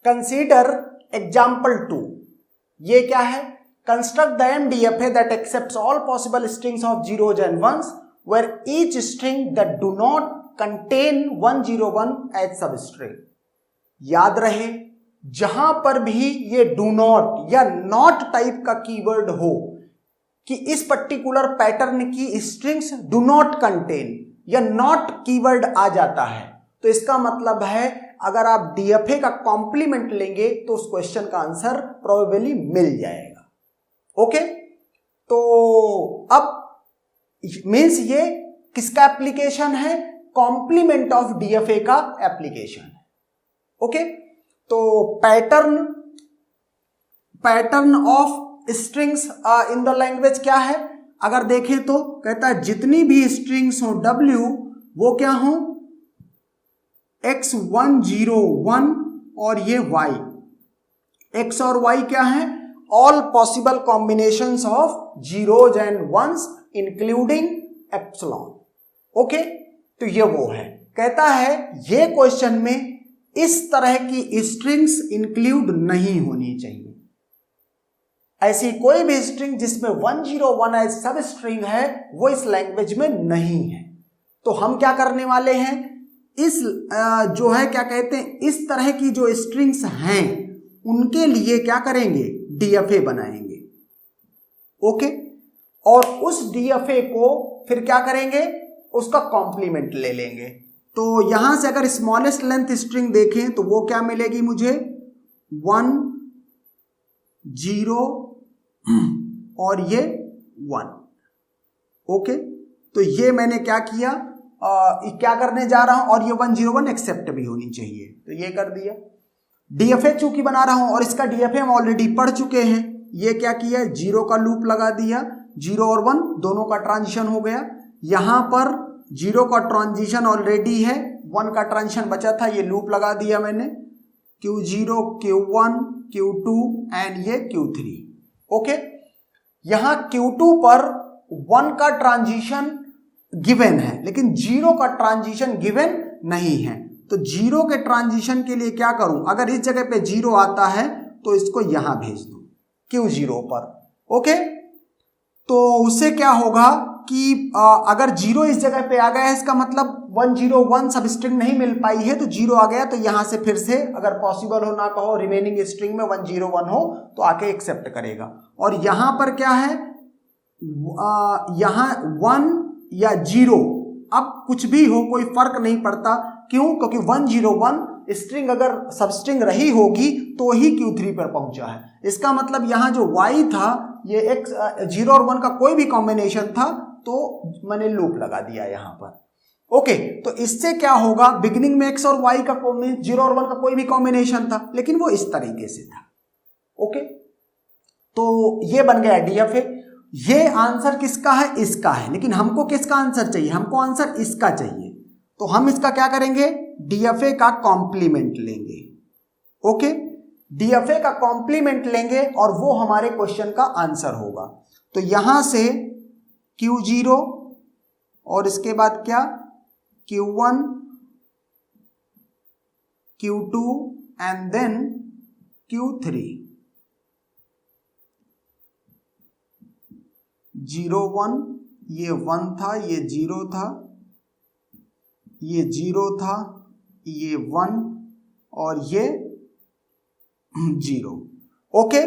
Consider example 2। ये क्या है? Construct the MDFA that accepts all possible strings of zeros and ones where each string that do not contain 101 as substring। याद रहे, जहां पर भी ये डू नॉट या नॉट टाइप का कीवर्ड हो कि इस पर्टिकुलर पैटर्न की स्ट्रिंग्स डू नॉट कंटेन या नॉट कीवर्ड आ जाता है, तो इसका मतलब है अगर आप DFA का कॉम्प्लीमेंट लेंगे तो उस क्वेश्चन का आंसर प्रोबेबली मिल जाएगा। ओके, तो अब मींस ये किसका एप्लीकेशन है? कॉम्प्लीमेंट ऑफ DFA का एप्लीकेशन है। ओके, तो pattern of strings in the language क्या है? अगर देखें तो कहता है जितनी भी स्ट्रिंग्स हो W वो क्या हो? X101 और ये Y, X और Y क्या है? All possible combinations of zeros and ones including epsilon. Okay, तो ये वो है, कहता है ये क्वेश्चन में इस तरह की स्ट्रिंग्स इंक्लूड नहीं होनी चाहिए। ऐसी कोई भी स्ट्रिंग जिसमें 101 एज सब स्ट्रिंग है वो इस लैंग्वेज में नहीं है। तो हम क्या करने वाले हैं? इस जो है क्या कहते हैं, इस तरह की जो स्ट्रिंग्स हैं उनके लिए क्या करेंगे? DFA बनाएंगे। ओके, और उस DFA को फिर क्या करेंगे? उसका कॉम्प्लीमेंट ले लेंगे। तो यहां से अगर स्मॉलेस्ट लेंथ स्ट्रिंग देखें तो वो क्या मिलेगी मुझे? 1 0 और ये 1। ओके, तो ये मैंने क्या किया, क्या करने जा रहा हूं, और ये 101 एक्सेप्ट भी होनी चाहिए, तो ये कर दिया। DFA चूंकि बना रहा हूं और इसका DFA हम ऑलरेडी पढ़ चुके हैं, ये क्या किया? 0 का लूप लगा दिया, 0 और 1 दोनों का ट्रांजिशन हो गया। यहां पर 0 का ट्रांजिशन ऑलरेडी है, 1 का ट्रांजिशन बचा था, ये लूप लगा दिया मैंने, Q0 Q1 Q2 एंड ये Q3। ओके, यहां Q2 पर 1 का ट्रांजिशन गिवन है लेकिन 0 का ट्रांजिशन गिवन नहीं है, तो 0 के ट्रांजिशन के लिए क्या करूं? अगर इस जगह पे 0 आता है तो इसको यहां भेज दूं Q0 पर। ओके, तो उससे क्या होगा कि अगर 0 इस जगह पे आ गया है, इसका मतलब 101 सब स्ट्रिंग नहीं मिल पाई है, तो 0 आ गया, तो यहां से फिर से अगर पॉसिबल हो ना कहो रिमेनिंग स्ट्रिंग में 101 हो तो आके एक्सेप्ट करेगा। और यहां पर क्या है? यहां 1 या 0, अब कुछ भी हो कोई फर्क नहीं पड़ता। क्यों? क्योंकि 101 स्ट्रिंग अगर सब स्ट्रिंग रही होगी तो ही Q3 पर पहुंचा है। इसका मतलब यहां जो Y था ये X 0 और 1 का कोई भी कॉम्बिनेशन था, तो मैंने लूप लगा दिया यहां पर। ओके, तो इससे क्या होगा? बिगिनिंग में X और Y का 0 और 1 का कोई भी कॉम्बिनेशन था लेकिन वो इस तरीके से था। ओके, तो ये बन गया DFA। ये आंसर किसका है? इसका है, लेकिन हमको किसका आंसर चाहिए? हमको आंसर इसका चाहिए, तो हम इसका क्या करेंगे? DFA का कॉम्प्लीमेंट लेंगे। ओके, DFA का कॉम्प्लीमेंट लेंगे और वो हमारे क्वेश्चन का आंसर होगा। तो यहां से Q0 और इसके बाद क्या? Q1 Q2 and then Q3। 0 1, ये 1 था, ये 0 था, ये 0 था, ये 1 और ये 0। ओके,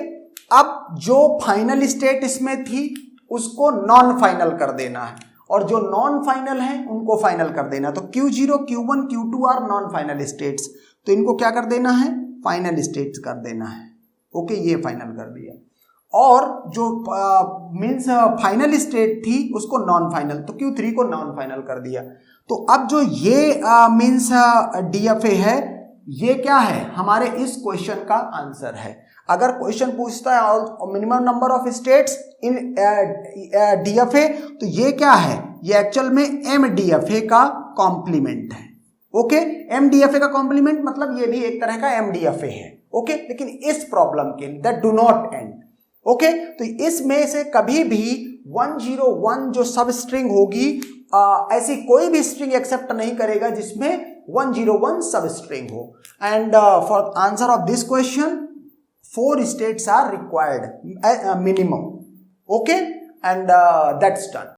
अब जो फाइनल स्टेट इसमें थी उसको नॉन फाइनल कर देना है और जो नॉन फाइनल है उनको फाइनल कर देना। तो Q0 Q1 Q2 are non final states, तो इनको क्या कर देना है? फाइनल स्टेट्स कर देना है। ओके, ये फाइनल कर दिया। और जो मीन्स फाइनल स्टेट थी उसको नॉन फाइनल, तो Q3 को नॉन फाइनल कर दिया। तो अब जो ये मीन्स DFA है, ये क्या है? हमारे इस क्वेश्चन का आंसर है। अगर क्वेश्चन पूछता है minimum number of states in DFA, तो ये क्या है? ये एक्चुअल में MDFA का कॉम्प्लीमेंट है। ओके, MDFA का कॉम्प्लीमेंट मतलब ये भी एक तरह का MDFA है। ओके, लेकिन इस प्रॉब्लम के that do not and. Okay, तो इसमें से कभी भी 101 जो सब स्ट्रिंग होगी, ऐसी कोई भी स्ट्रिंग एक्सेप्ट नहीं करेगा जिसमें 101 सब स्ट्रिंग हो। And for answer of this question 4 states are required minimum. Okay, and that's done.